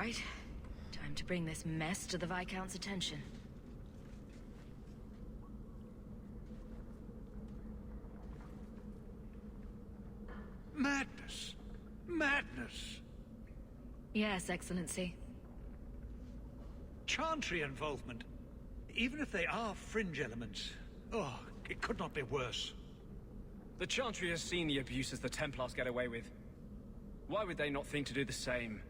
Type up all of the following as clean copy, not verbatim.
right. Time to bring this mess to the Viscount's attention. Madness! Madness! Yes, Excellency. Chantry involvement. Even if they are fringe elements. Oh, it could not be worse. The Chantry has seen the abuses the Templars get away with. Why would they not think to do the same?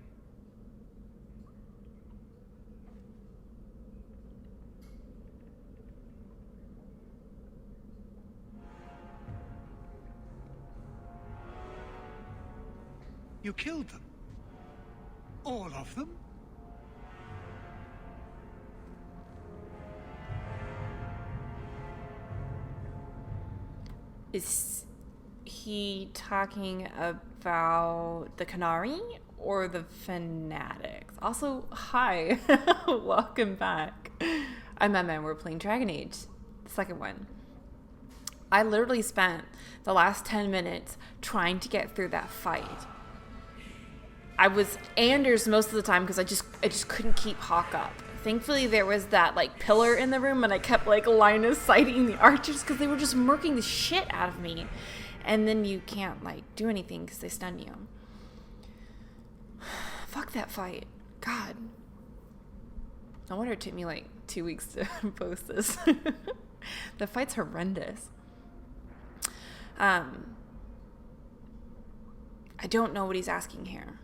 You killed them? All of them? Is he talking about the Canary or the Fanatics? Also, hi. Welcome back. I'm Emma and we're playing Dragon Age, the second one. I literally spent the last 10 minutes trying to get through that fight. I was Anders most of the time because I just couldn't keep Hawk up. Thankfully, there was that, like, pillar in the room, and I kept, like, line of sighting the archers because they were just murking the shit out of me. And then you can't, like, do anything because they stun you. Fuck that fight. God. No wonder it took me, like, 2 weeks to post this. The fight's horrendous. I don't know what he's asking here.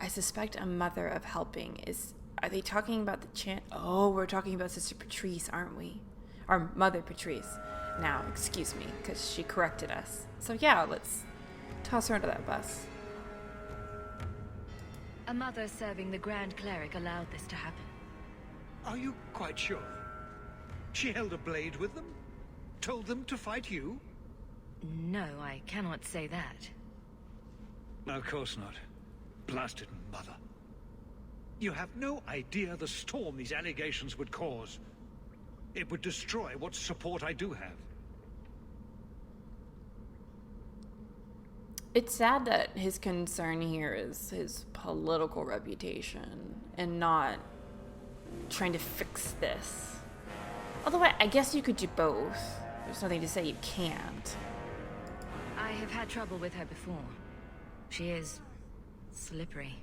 I suspect a mother of helping is... Are they talking about the chant? Oh, we're talking about Sister Patrice, aren't we? Or Mother Patrice. Now, excuse me, because she corrected us. So yeah, let's toss her under that bus. A mother serving the Grand Cleric allowed this to happen. Are you quite sure? She held a blade with them? Told them to fight you? No, I cannot say that. Of course not. Blasted mother. You have no idea the storm these allegations would cause. It would destroy what support I do have. It's sad that his concern here is his political reputation and not trying to fix this. Although I guess you could do both. There's nothing to say you can't. I have had trouble with her before. She is slippery.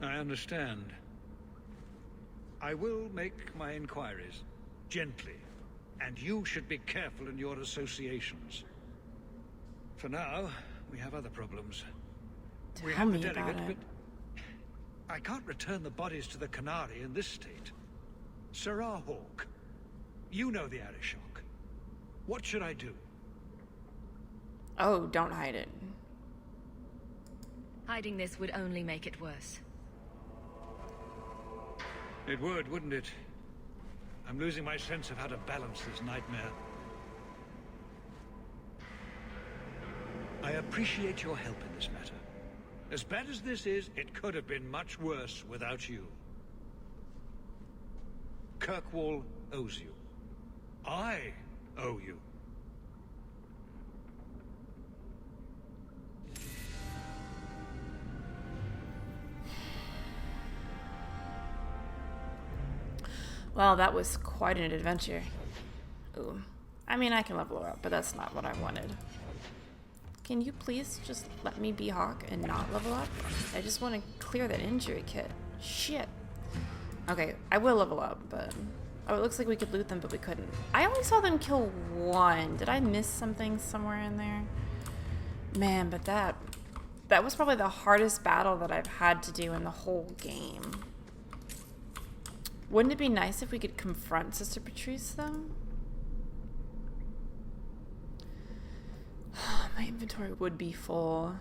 I understand. I will make my inquiries. Gently. And you should be careful in your associations. For now, we have other problems. We have the delegate, but I can't return the bodies to the Canary in this state. Sarah Hawk, you know the Arishok. What should I do? Oh, don't hide it. Hiding this would only make it worse. It would, wouldn't it? I'm losing my sense of how to balance this nightmare. I appreciate your help in this matter. As bad as this is, it could have been much worse without you. Kirkwall owes you. I owe you. Well, that was quite an adventure. Ooh. I mean, I can level her up, but that's not what I wanted. Can you please just let me be Hawk and not level up? I just want to clear that injury kit. Shit. Okay, I will level up, but... Oh, it looks like we could loot them, but we couldn't. I only saw them kill one. Did I miss something somewhere in there? Man, but that was probably the hardest battle that I've had to do in the whole game. Wouldn't it be nice if we could confront Sister Patrice, though? My inventory would be full.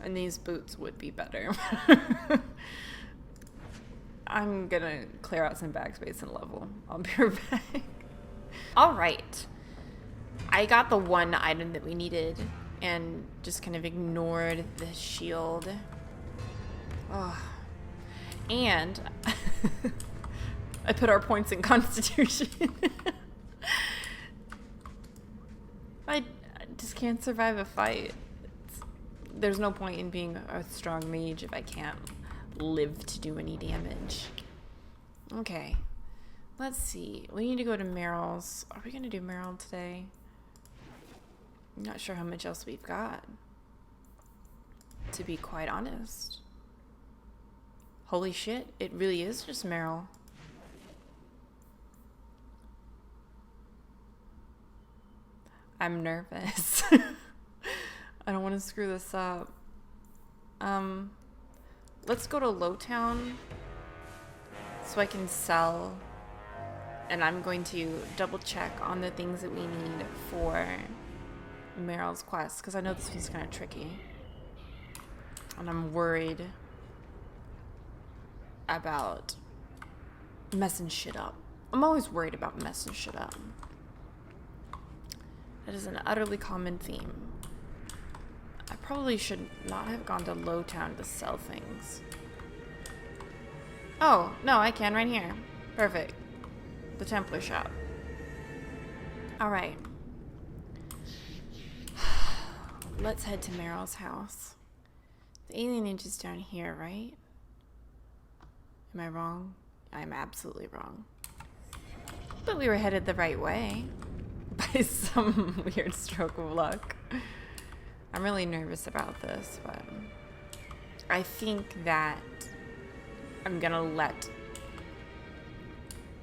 And these boots would be better. I'm gonna clear out some backspace and level. I'll be right back. Alright. I got the one item that we needed and just kind of ignored the shield. Oh. And I put our points in Constitution. just can't survive a fight. There's no point in being a strong mage if I can't live to do any damage. Okay. Let's see. We need to go to Merrill's. Are we going to do Merrill today? I'm not sure how much else we've got, to be quite honest. Holy shit, it really is just Merrill. I'm nervous. I don't want to screw this up. Let's go to Lowtown so I can sell. And I'm going to double check on the things that we need for Merrill's quest, because I know this one's kind of tricky. And I'm worried about messing shit up. I'm always worried about messing shit up. That is an utterly common theme. I probably should not have gone to Lowtown to sell things. Oh, no, I can right here. Perfect. The Templar shop. Alright. Let's head to Merrill's house. The alien ninja's down here, right? Am I wrong? I'm absolutely wrong. But we were headed the right way. By some weird stroke of luck. I'm really nervous about this, but I think that I'm gonna let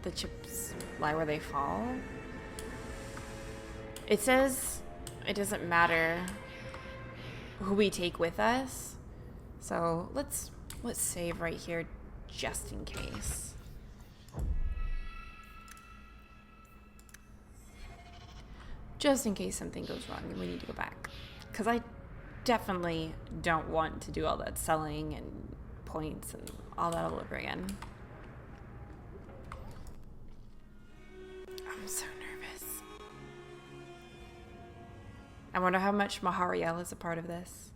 the chips lie where they fall. It says it doesn't matter who we take with us, so let's save right here just in case. Just in case something goes wrong and we need to go back. Because I definitely don't want to do all that selling and points and all that all over again. I'm so nervous. I wonder how much Mahariel is a part of this.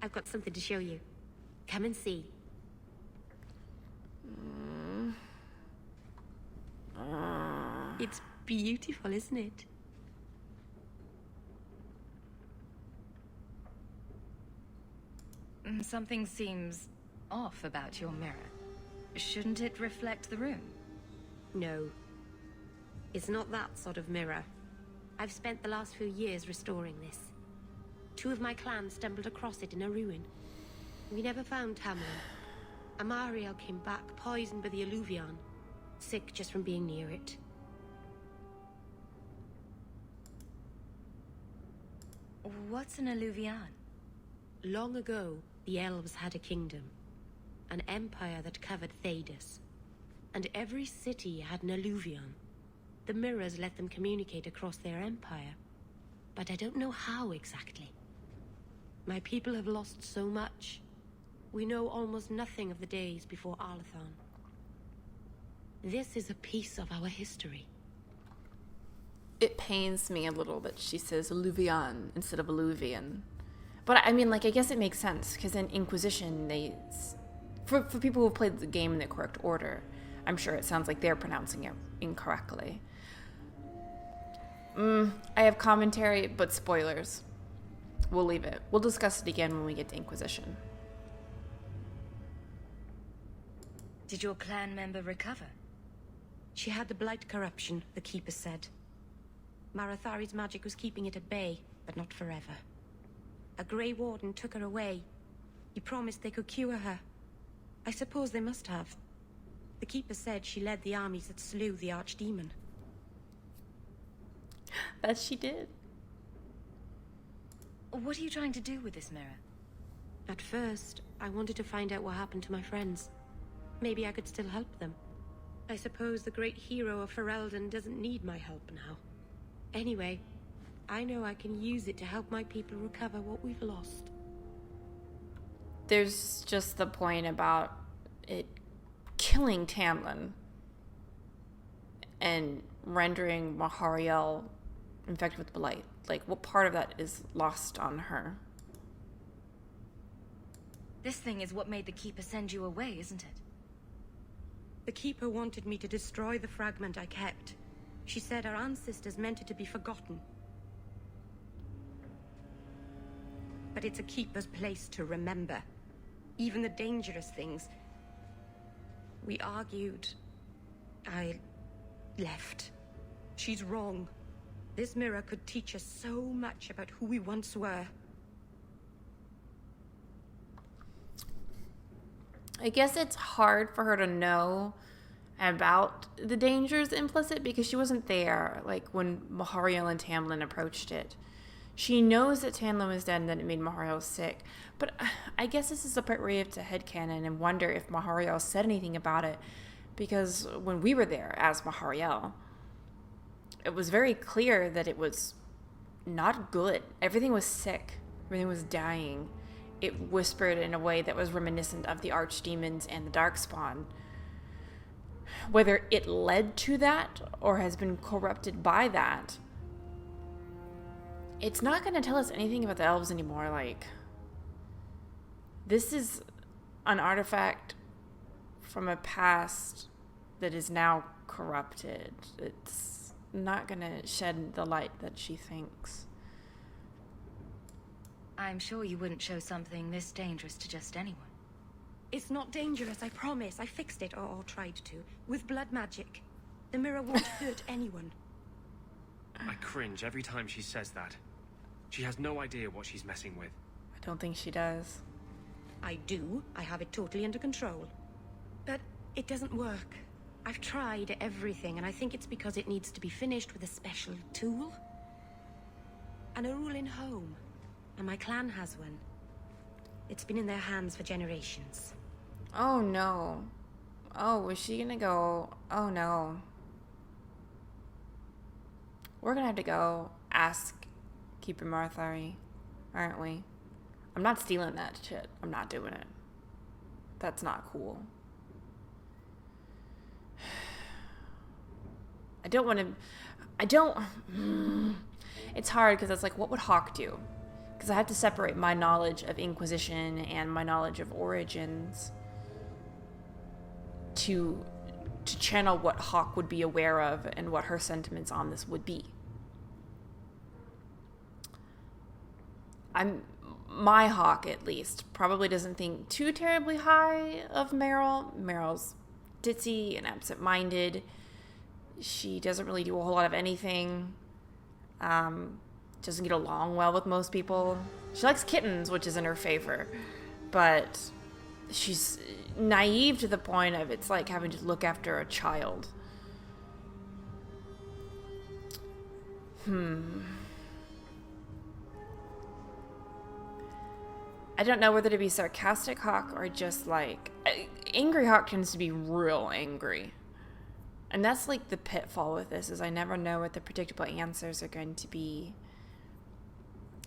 I've got something to show you. Come and see. It's beautiful, isn't it? Something seems off about your mirror. Shouldn't it reflect the room? No. It's not that sort of mirror. I've spent the last few years restoring this. 2 of my clan stumbled across it in a ruin. We never found Tamlin. Amariel came back poisoned by the Eluvian, sick just from being near it. What's an Eluvian? Long ago, the elves had a kingdom. An empire that covered Thedas. And every city had an Eluvian. The mirrors let them communicate across their empire. But I don't know how exactly. My people have lost so much. We know almost nothing of the days before Arlathan. This is a piece of our history. It pains me a little that she says Eluvian instead of Eluvian. But I mean, like, I guess it makes sense, because in Inquisition, for people who've played the game in the correct order, I'm sure it sounds like they're pronouncing it incorrectly. I have commentary, but spoilers. We'll leave it. We'll discuss it again when we get to Inquisition. Did your clan member recover? She had the blight corruption, the Keeper said. Marathari's magic was keeping it at bay, but not forever. A Grey Warden took her away. He promised they could cure her. I suppose they must have. The Keeper said she led the armies that slew the Archdemon. That she did. What are you trying to do with this mirror? At first, I wanted to find out what happened to my friends. Maybe I could still help them. I suppose the great hero of Ferelden doesn't need my help now. Anyway, I know I can use it to help my people recover what we've lost. There's just the point about it killing Tamlin and rendering Mahariel infected with blight. Like, what part of that is lost on her? This thing is what made the Keeper send you away, isn't it? The Keeper wanted me to destroy the fragment I kept. She said our ancestors meant it to be forgotten. But it's a keeper's place to remember. Even the dangerous things. We argued. I left. She's wrong. This mirror could teach us so much about who we once were. I guess it's hard for her to know about the dangers implicit because she wasn't there, like, when Mahariel and Tamlin approached it. She knows that Tamlin was dead and that it made Mahariel sick, but I guess this is the part where you have to headcanon and wonder if Mahariel said anything about it, because when we were there as Mahariel, it was very clear that it was not good. Everything was sick. Everything was dying. It whispered in a way that was reminiscent of the archdemons and the darkspawn. Whether it led to that or has been corrupted by that, it's not going to tell us anything about the elves anymore. Like, this is an artifact from a past that is now corrupted. It's not going to shed the light that she thinks. I'm sure you wouldn't show something this dangerous to just anyone. It's not dangerous, I promise. I fixed it, or tried to, with blood magic. The mirror won't hurt anyone. I cringe every time she says that. She has no idea what she's messing with. I don't think she does. I do. I have it totally under control. But it doesn't work. I've tried everything, and I think it's because it needs to be finished with a special tool. And a rule in home. And my clan has one. It's been in their hands for generations. Oh no. Oh, was she gonna go? Oh no. We're gonna have to go ask Keeper Marthari, aren't we? I'm not stealing that shit. I'm not doing it. That's not cool. It's hard because it's like, what would Hawk do? Because I have to separate my knowledge of Inquisition and my knowledge of Origins to channel what Hawk would be aware of and what her sentiments on this would be. My Hawk, at least, probably doesn't think too terribly high of Merrill. Merrill's ditzy and absent-minded. She doesn't really do a whole lot of anything. Doesn't get along well with most people. She likes kittens, which is in her favor. But she's naive to the point of it's like having to look after a child. I don't know whether to be sarcastic Hawk or just like... Angry Hawk tends to be real angry. And that's like the pitfall with this, is I never know what the predictable answers are going to be.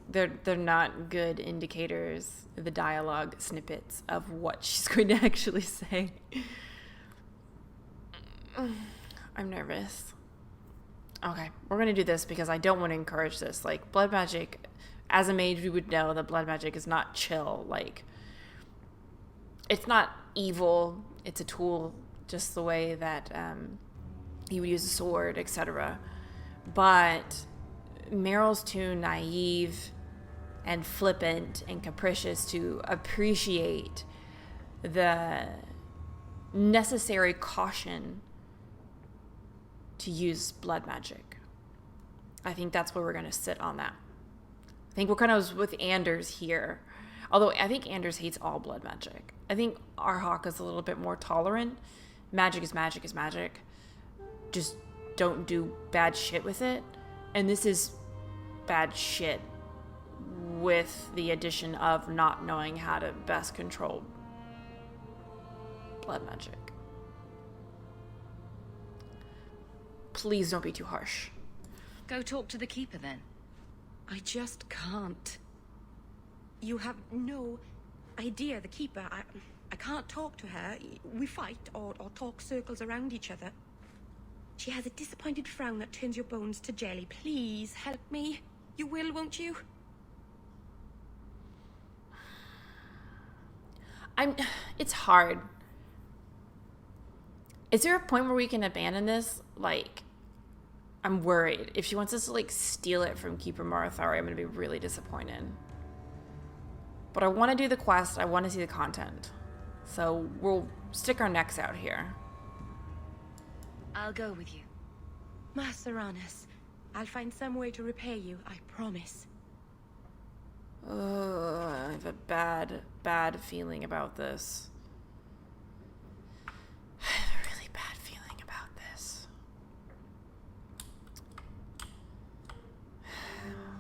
They're not good indicators, the dialogue snippets of what she's going to actually say. I'm nervous. Okay, we're going to do this because I don't want to encourage this. Like, blood magic, as a mage, we would know that blood magic is not chill. Like, it's not evil. It's a tool, just the way that he would use a sword, etc. But Merrill's too naive and flippant and capricious to appreciate the necessary caution to use blood magic. I think that's where we're going to sit on that. I think we're kind of with Anders here. Although I think Anders hates all blood magic. I think our Hawk is a little bit more tolerant. Magic is magic is magic. Just don't do bad shit with it. And this is bad shit with the addition of not knowing how to best control blood magic. Please don't be too harsh. Go talk to the Keeper then. I just can't. You have no idea, the Keeper. I can't talk to her. We fight or talk circles around each other. She has a disappointed frown that turns your bones to jelly. Please help me. You will, won't you? It's hard. Is there a point where we can abandon this? Like, I'm worried. If she wants us to, like, steal it from Keeper Marathari, I'm going to be really disappointed. But I want to do the quest. I want to see the content. So we'll stick our necks out here. I'll go with you. Master Anas, I'll find some way to repay you, I promise. I have a bad feeling about this. I have a really bad feeling about this.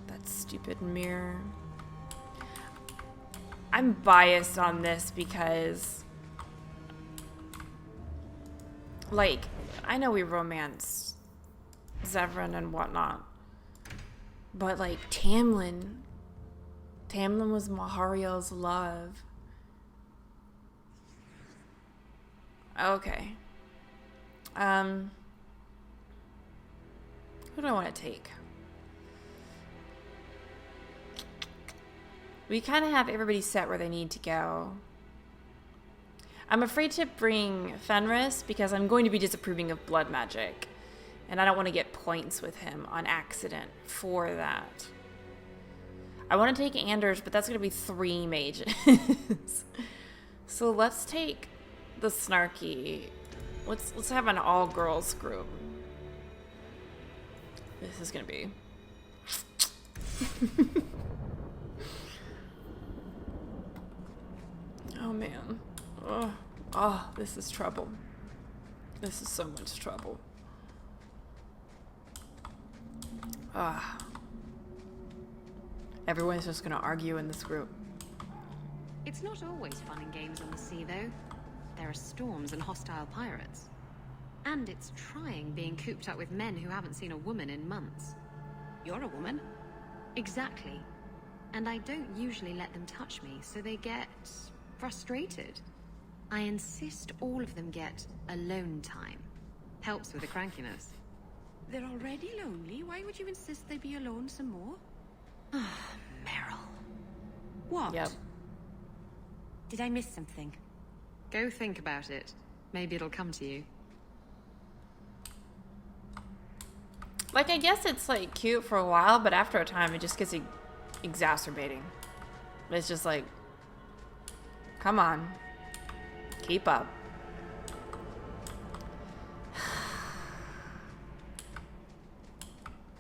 That stupid mirror. I'm biased on this because, like, I know we romanced Zevran and whatnot, but, like, Tamlin was Mahariel's love. Okay. Who do I want to take? We kind of have everybody set where they need to go. I'm afraid to bring Fenris because I'm going to be disapproving of blood magic. And I don't want to get points with him on accident for that. I want to take Anders, but that's going to be 3 mages. So let's take the snarky. Let's have an all-girls group. This is going to be... Oh, man. Oh, this is trouble. This is so much trouble. Everyone's just gonna argue in this group. It's not always fun and games on the sea, though. There are storms and hostile pirates. And it's trying being cooped up with men who haven't seen a woman in months. You're a woman? Exactly. And I don't usually let them touch me, so they get frustrated. I insist all of them get alone time. Helps with the crankiness. They're already lonely. Why would you insist they be alone some more? Merrill. What? Yep. Did I miss something? Go think about it. Maybe it'll come to you. Like, I guess it's, like, cute for a while, but after a time, it just gets exacerbating. It's just like, come on. Keep up.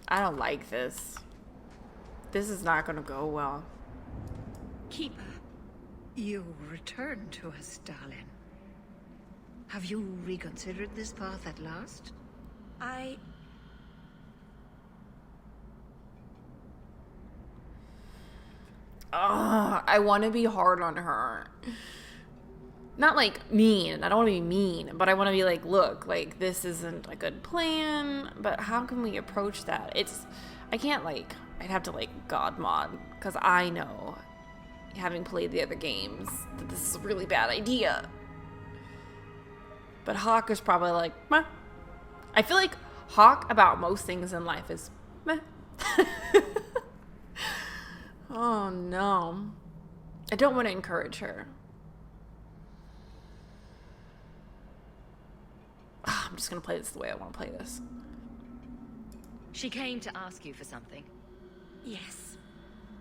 I don't like this. This is not going to go well. Keeper. You returned to us, darling. Have you reconsidered this path at last? I want to be hard on her. Not like mean. I don't want to be mean, but I want to be like, look, like, this isn't a good plan, but how can we approach that? I can't, like, I'd have to, like, God mod, because I know, having played the other games, that this is a really bad idea. But Hawk is probably like, meh. I feel like Hawk about most things in life is meh. Oh, no. I don't want to encourage her. I'm just going to play this the way I want to play this. She came to ask you for something. Yes.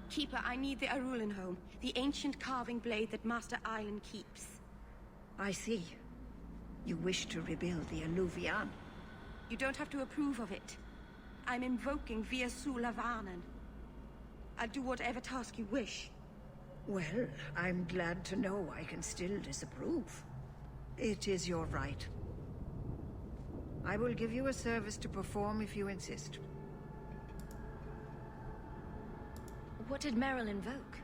Keeper, I need the Arulan home. The ancient carving blade that Master Island keeps. I see. You wish to rebuild the Eluvian. You don't have to approve of it. I'm invoking via Sulavanen. I'll do whatever task you wish. Well, I'm glad to know I can still disapprove. It is your right. I will give you a service to perform if you insist. What did Merrill invoke?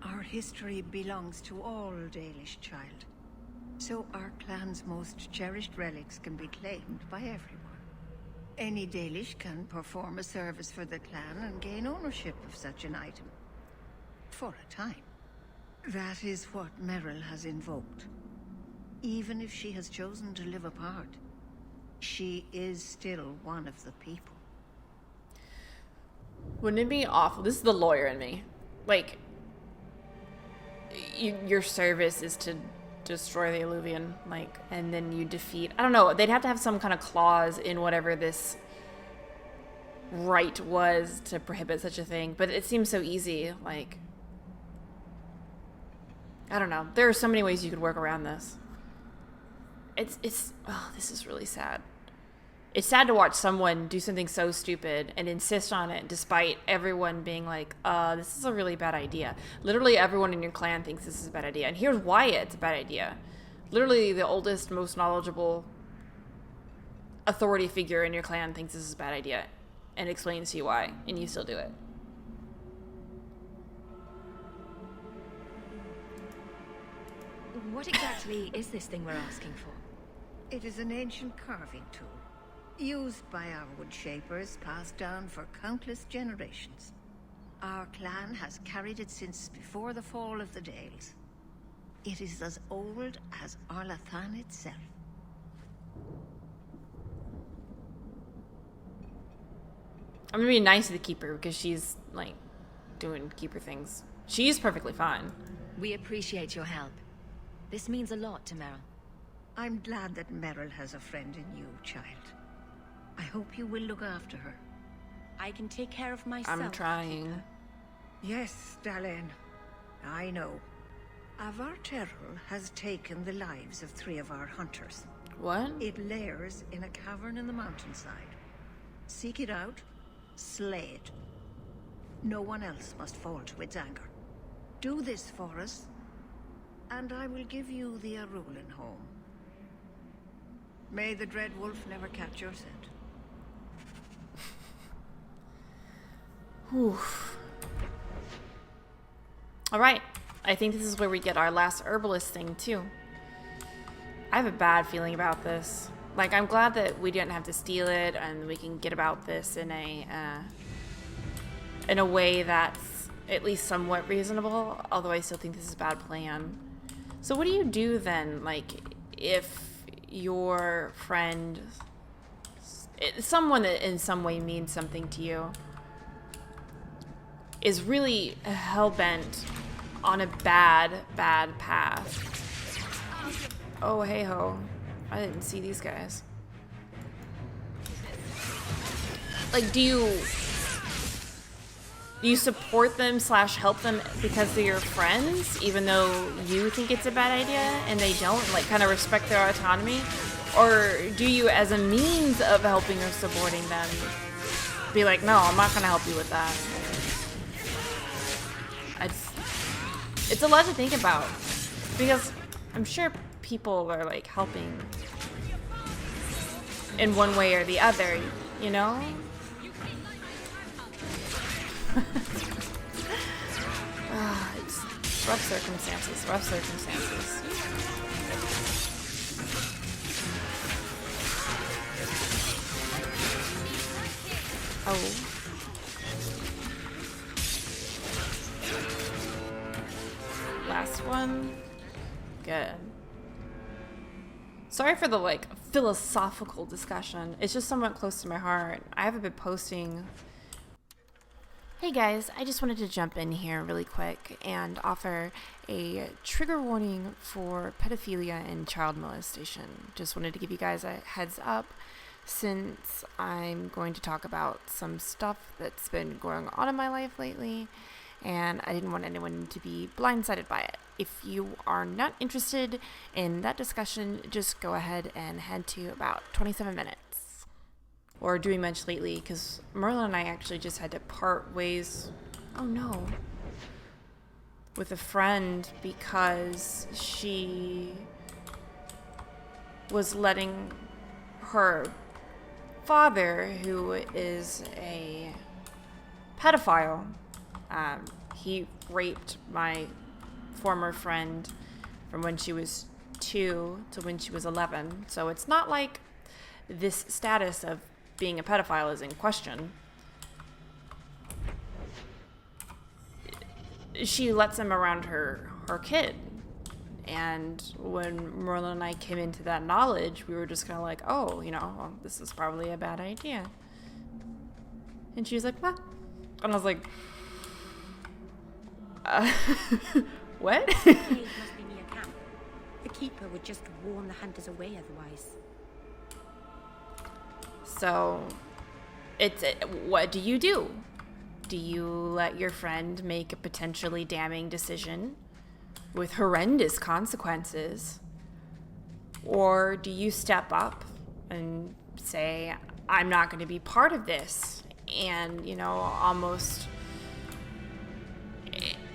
Our history belongs to all Dalish, child. So our clan's most cherished relics can be claimed by everyone. Any Dalish can perform a service for the clan and gain ownership of such an item. For a time. That is what Merrill has invoked. Even if she has chosen to live apart, she is still one of the people. Wouldn't it be awful? This is the lawyer in me. Like, your service is to destroy the Eluvian, like, and then you defeat... I don't know. They'd have to have some kind of clause in whatever this right was to prohibit such a thing, but it seems so easy. Like, I don't know. There are so many ways you could work around this. Oh, this is really sad. It's sad to watch someone do something so stupid and insist on it despite everyone being like, this is a really bad idea. Literally everyone in your clan thinks this is a bad idea. And here's why it's a bad idea. Literally the oldest, most knowledgeable authority figure in your clan thinks this is a bad idea and explains to you why, and you still do it. What exactly is this thing we're asking for? It is an ancient carving tool, used by our wood shapers, passed down for countless generations. Our clan has carried it since before the fall of the Dales. It is as old as Arlathan itself. I'm gonna be nice to the keeper because she's like doing keeper things. She's perfectly fine. We appreciate your help. This means a lot to Merrill. I'm glad that Merrill has a friend in you, child. I hope you will look after her. I can take care of myself. I'm trying. Yes, Dalen. I know. Avar Terrell has taken the lives of 3 of our hunters. What? It lairs in a cavern in the mountainside. Seek it out, slay it. No one else must fall to its anger. Do this for us, and I will give you the Arulin home. May the Dread Wolf never catch your scent. Oof. Alright, I think this is where we get our last herbalist thing too. I have a bad feeling about this. Like, I'm glad that we didn't have to steal it and we can get about this in a way that's at least somewhat reasonable, although I still think this is a bad plan. So what do you do then, like, if your friend, someone that in some way means something to you, is really hell-bent on a bad path? Oh, hey-ho. I didn't see these guys. Like, do you support them / help them because they're your friends, even though you think it's a bad idea and they don't, like, kind of respect their autonomy? Or do you, as a means of helping or supporting them, be like, no, I'm not going to help you with that? It's a lot to think about, because I'm sure people are, like, helping in one way or the other, you know? It's rough circumstances, Oh. Last one. Good. Sorry for the, like, philosophical discussion. It's just somewhat close to my heart. I haven't been posting. Hey guys, I just wanted to jump in here really quick and offer a trigger warning for pedophilia and child molestation. Just wanted to give you guys a heads up, since I'm going to talk about some stuff that's been going on in my life lately, and I didn't want anyone to be blindsided by it. If you are not interested in that discussion, just go ahead and head to about 27 minutes. Or doing much lately, because Merlin and I actually just had to part ways, oh no, with a friend because she was letting her father, who is a pedophile, he raped my former friend from when she was 2 to when she was 11. So it's not like this status of being a pedophile is in question. She lets him around her kid. And when Merlin and I came into that knowledge, we were just kind of like, oh, you know, well, this is probably a bad idea. And she was like, what? And I was like, what? The cave must be near camp. The keeper would just warn the hunters away otherwise. So what do you do? Do you let your friend make a potentially damning decision with horrendous consequences? Or do you step up and say, I'm not going to be part of this, and, almost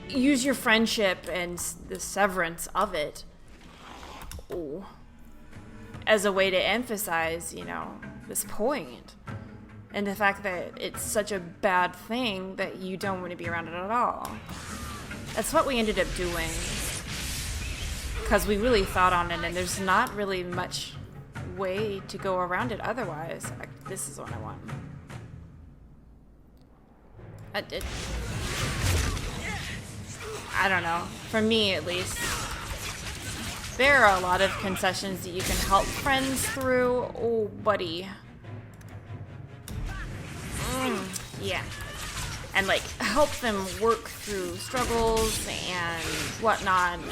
use your friendship and the severance of it as a way to emphasize, this point? And the fact that it's such a bad thing that you don't want to be around it at all. That's what we ended up doing. Because we really thought on it, and there's not really much way to go around it otherwise. This is what I want. I don't know. For me, at least. There are a lot of concessions that you can help friends through. Oh, buddy. Yeah. And, help them work through struggles and whatnot. And,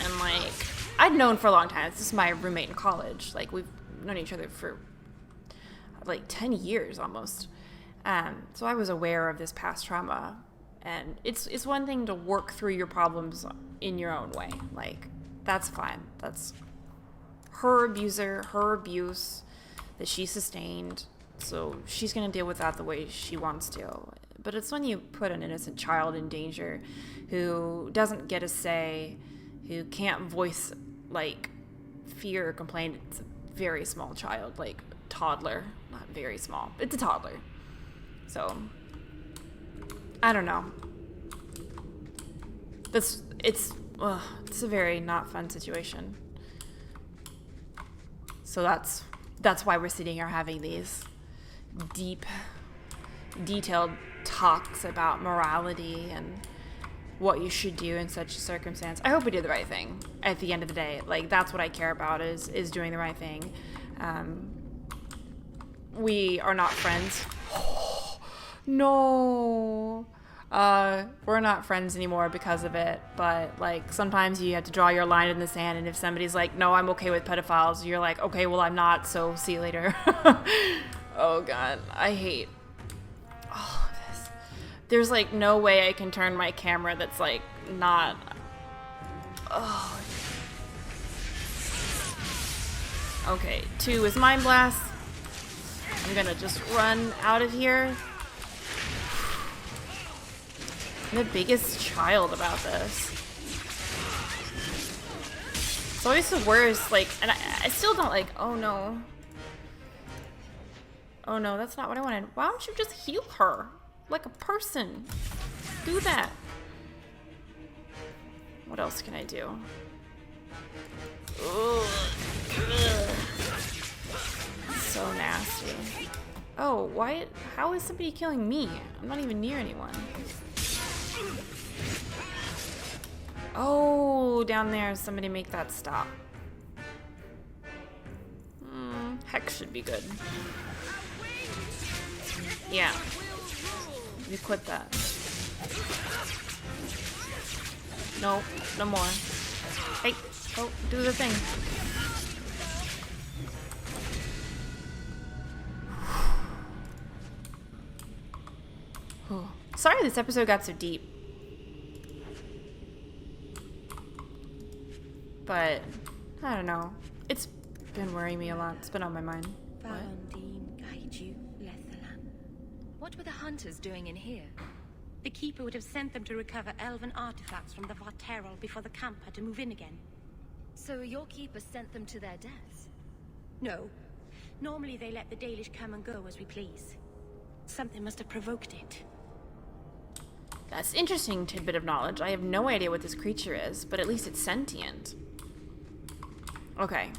I'd known for a long time. This is my roommate in college. We've known each other for, 10 years almost. So I was aware of this past trauma. And it's one thing to work through your problems in your own way. That's fine. That's her abuser, her abuse that she sustained. So she's going to deal with that the way she wants to. But it's when you put an innocent child in danger who doesn't get a say, who can't voice, fear or complaint. It's a very small child, toddler. Not very small. It's a toddler. So, I don't know. It's a very not fun situation. So that's why we're sitting here having these deep, detailed talks about morality and what you should do in such a circumstance. I hope we do the right thing at the end of the day. That's what I care about is doing the right thing. We are not friends. No. We're not friends anymore because of it, but sometimes you have to draw your line in the sand, and if somebody's no, I'm okay with pedophiles, you're okay, well, I'm not, so see you later. Oh god, I hate all of this. There's no way I can turn my camera that's not, oh. Okay, 2 is Mind Blast. I'm gonna just run out of here. I'm the biggest child about this. It's always the worst, and I still don't oh no. Oh no, that's not what I wanted. Why don't you just heal her? Like a person. Do that. What else can I do? Ugh. So nasty. Oh, why? How is somebody killing me? I'm not even near anyone. Oh, down there, somebody make that stop. Hex should be good. Yeah. You quit that. No, no more. Hey, oh, do the thing. Sorry this episode got so deep. But, I don't know. It's been worrying me a lot. It's been on my mind. What? What were the hunters doing in here? The Keeper would have sent them to recover Elven artifacts from the Varterol before the camp had to move in again. So your keeper sent them to their deaths? No. Normally they let the Dalish come and go as we please. Something must have provoked it. That's interesting tidbit of knowledge. I have no idea what this creature is, but at least it's sentient. Okay.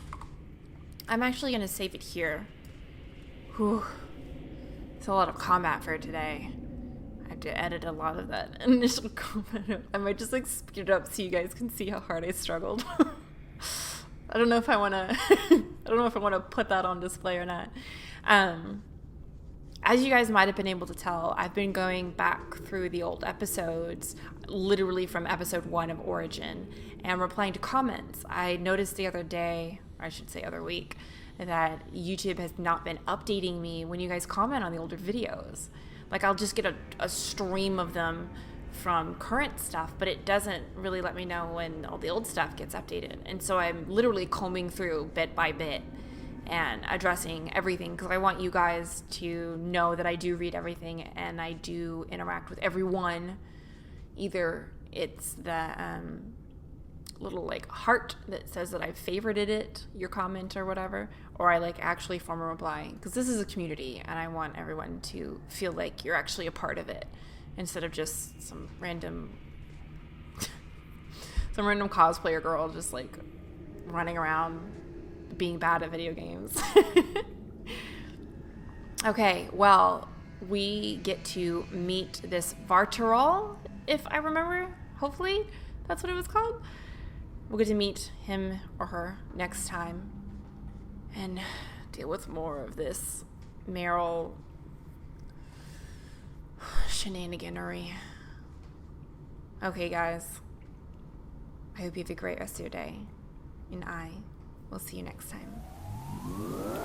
I'm actually going to save it here. Whew. It's a lot of combat for today. I have to edit a lot of that initial combat. I might just speed it up so you guys can see how hard I struggled. I don't know if I want to I don't know if I want to put that on display or not. As you guys might have been able to tell, I've been going back through the old episodes, literally from episode 1 of Origin, and replying to comments. I noticed the other day, or I should say other week, that YouTube has not been updating me when you guys comment on the older videos. Like, I'll just get a stream of them from current stuff, but it doesn't really let me know when all the old stuff gets updated. And so I'm literally combing through bit by bit and addressing everything, because I want you guys to know that I do read everything and I do interact with everyone. Either it's the little like heart that says that I've favorited it, your comment or whatever, or I like actually form a reply, because this is a community and I want everyone to feel like you're actually a part of it instead of just some random cosplayer girl just like running around being bad at video games. Okay, well, we get to meet this Vartarol, if I remember. Hopefully that's what it was called. We'll get to meet him or her next time and deal with more of this Merrill shenaniganery. Okay, guys. I hope you have a great rest of your day. And I will see you next time.